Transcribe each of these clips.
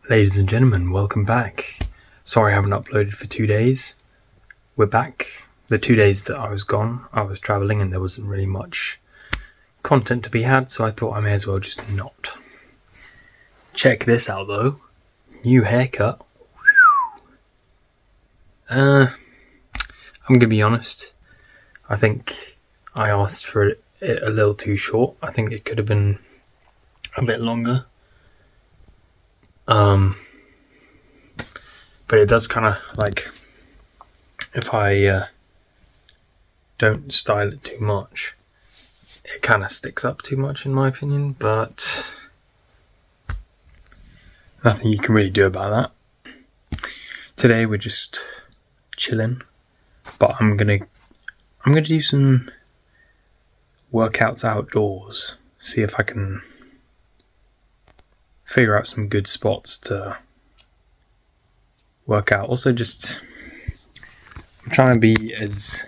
Ladies and gentlemen, welcome back. Sorry I haven't uploaded for 2 days. We're back. The 2 days that I was gone, I was travelling and there wasn't really much content to be had, so I thought I may as well just not. Check this out though. New haircut. I'm gonna be honest. I think I asked for it a little too short. I think it could have been a bit longer. But it does kind of like, if I don't style it too much, it kind of sticks up too much in my opinion, but nothing you can really do about that. Today we're just chilling, but I'm gonna do some workouts outdoors, see if I can figure out some good spots to work out. Also, just I'm trying to be as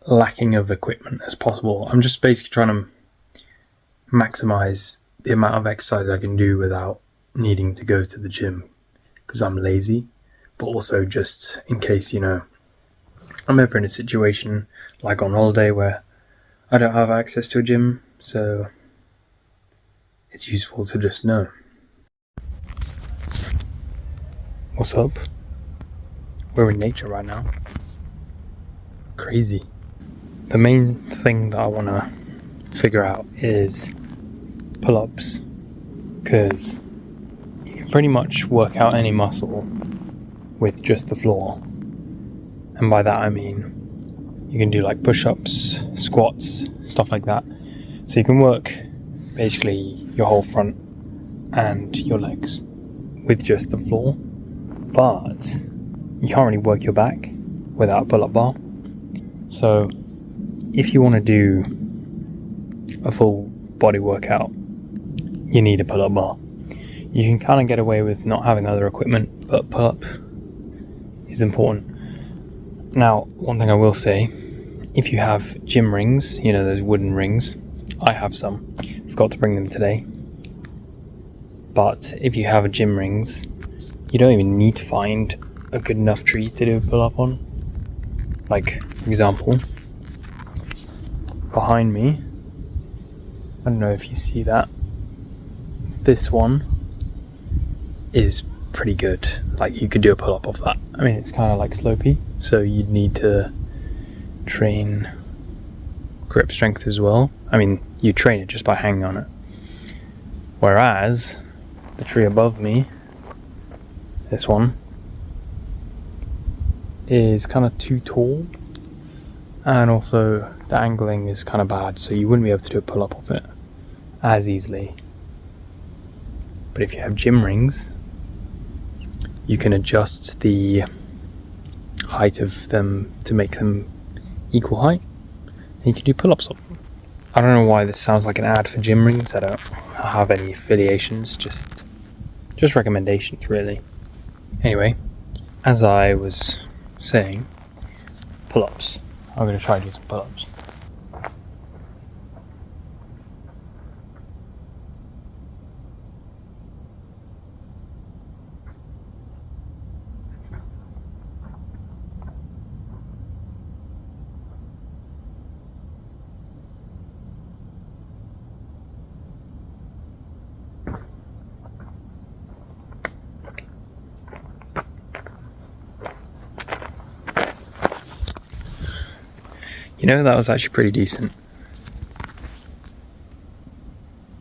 lacking of equipment as possible. I'm just basically trying to maximize the amount of exercise I can do without needing to go to the gym because I'm lazy, but also just in case, I'm ever in a situation like on holiday where I don't have access to a gym, so it's useful to just know. What's up? We're in nature right now. Crazy. The main thing that I want to figure out is pull-ups, because you can pretty much work out any muscle with just the floor. And by that I mean you can do like push-ups, squats, stuff like that. So you can work basically your whole front and your legs with just the floor, but you can't really work your back without a pull-up bar. So if you want to do a full body workout, you need a pull-up bar. You can kind of get away with not having other equipment, but pull-up is important. Now, one thing I will say, if you have gym rings, those wooden rings, I have some. Forgot to bring them today. But if you have gym rings, you don't even need to find a good enough tree to do a pull-up on. Like, for example, behind me, I don't know if you see that, this one is pretty good. Like, you could do a pull-up off that. I mean, it's kind of like slopey, so you'd need to train grip strength as well. I mean, you train it just by hanging on it. Whereas the tree above me, this one, is kind of too tall, and also the angling is kind of bad, so you wouldn't be able to do a pull-up of it as easily. But if you have gym rings, you can adjust the height of them to make them equal height, and you can do pull-ups of them. I don't know why this sounds like an ad for gym rings. I don't have any affiliations, just recommendations really. Anyway, as I was saying, pull-ups. I'm going to try and do some pull-ups. That was actually pretty decent.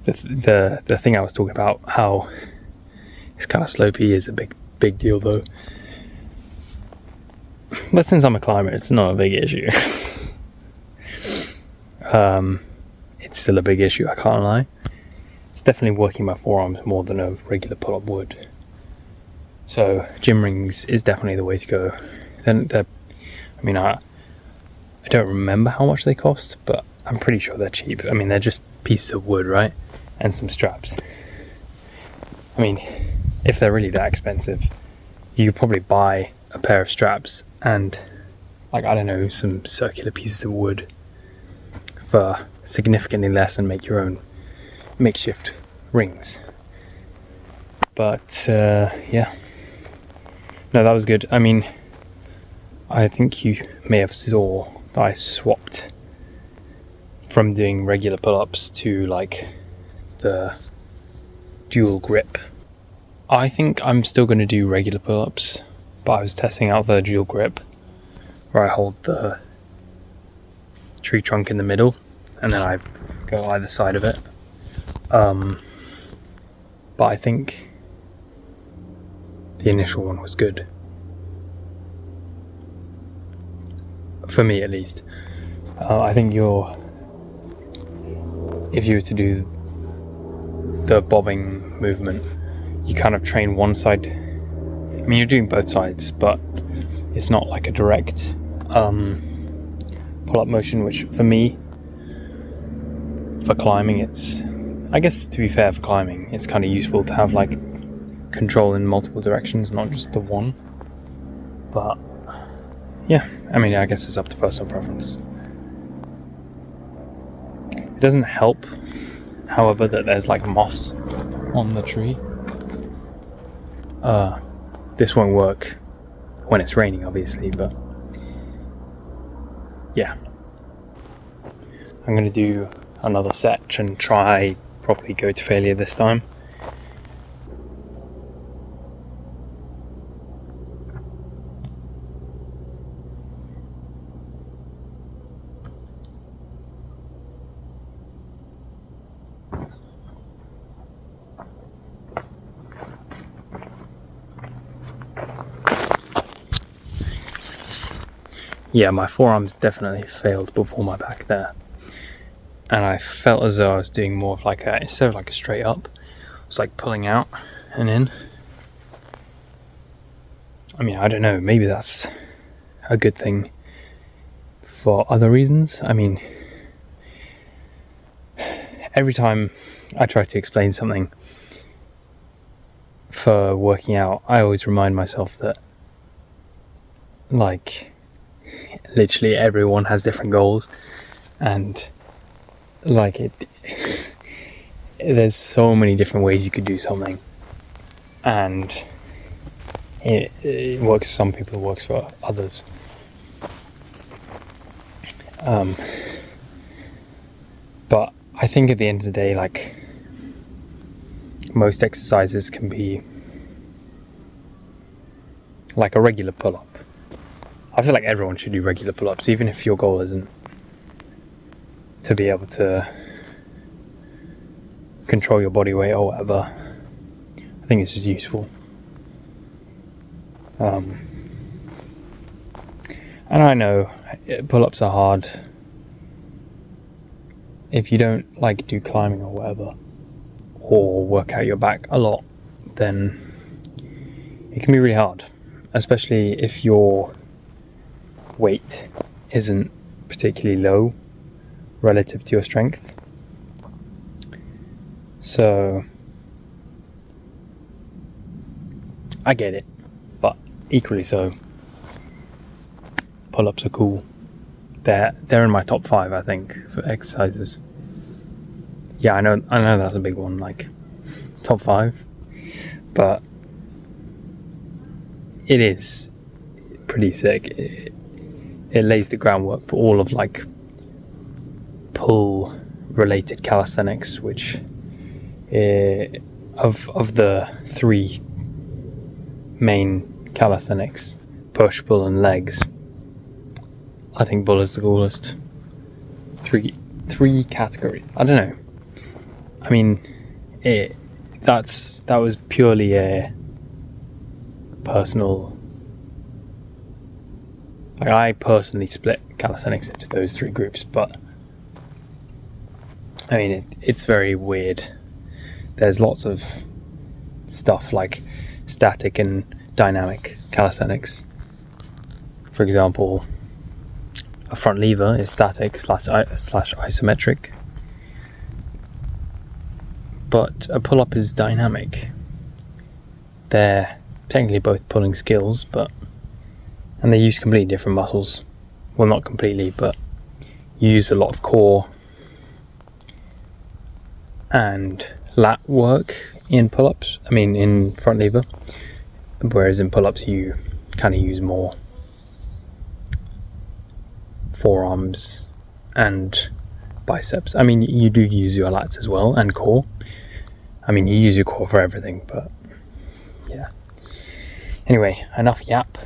The thing I was talking about, how it's kind of slopey, is a big deal though. But since I'm a climber, it's not a big issue. It's still a big issue, I can't lie. It's definitely working my forearms more than a regular pull-up would. So gym rings is definitely the way to go. I don't remember how much they cost, but I'm pretty sure they're cheap. I mean, they're just pieces of wood, right? And some straps. I mean, if they're really that expensive, you could probably buy a pair of straps and, some circular pieces of wood for significantly less and make your own makeshift rings. But yeah, no, that was good. I mean, I think you may have saw that I swapped from doing regular pull-ups to like the dual grip. I think I'm still going to do regular pull-ups, but I was testing out the dual grip where I hold the tree trunk in the middle and then I go either side of it. But I think the initial one was good. For me at least. I think if you were to do the bobbing movement, you kind of train one side. I mean, you're doing both sides, but it's not like a direct pull-up motion, which for me, for climbing, it's, I guess to be fair, for climbing, it's kind of useful to have like control in multiple directions, not just the one. But yeah, I mean, I guess it's up to personal preference. It doesn't help, however, that there's like moss on the tree. This won't work when it's raining, obviously, but yeah. I'm going to do another set and try properly go to failure this time. Yeah, my forearms definitely failed before my back there. And I felt as though I was doing more of like instead of like a straight up, it was like pulling out and in. I mean, I don't know, maybe that's a good thing for other reasons. I mean, every time I try to explain something for working out, I always remind myself that like literally everyone has different goals, and like there's so many different ways you could do something, and it works for some people, it works for others. But I think at the end of the day, like, most exercises can be like a regular pull-up. I feel like everyone should do regular pull-ups, even if your goal isn't to be able to control your body weight or whatever. I think it's just useful. And I know pull-ups are hard. If you don't like do climbing or whatever, or work out your back a lot, then it can be really hard, especially if your weight isn't particularly low relative to your strength. So I get it, but equally so, pull-ups are cool. They're in my top 5, I think, for exercises. Yeah, I know that's a big one, like top 5, but it is pretty sick. It lays the groundwork for all of like pull related calisthenics, which of the 3 main calisthenics, push, pull and legs, I think pull is the coolest. Three categories. I don't know. I mean, that was purely a personal. Like, I personally split calisthenics into those 3 groups, but I mean, it's very weird. There's lots of stuff like static and dynamic calisthenics. For example, a front lever is static slash isometric, but a pull-up is dynamic. They're technically both pulling skills, and they use completely different muscles. Well, not completely, but you use a lot of core and lat work in pull-ups. I mean, in front lever. Whereas in pull-ups, you kind of use more forearms and biceps. I mean, you do use your lats as well, and core. I mean, you use your core for everything, but yeah. Anyway, enough yap.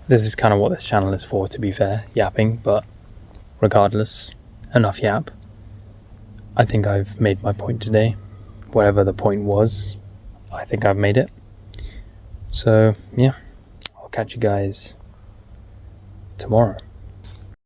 This is kind of what this channel is for, to be fair, yapping, but regardless, enough yap. I think I've made my point today. Whatever the point was, I think I've made it. So, yeah, I'll catch you guys tomorrow.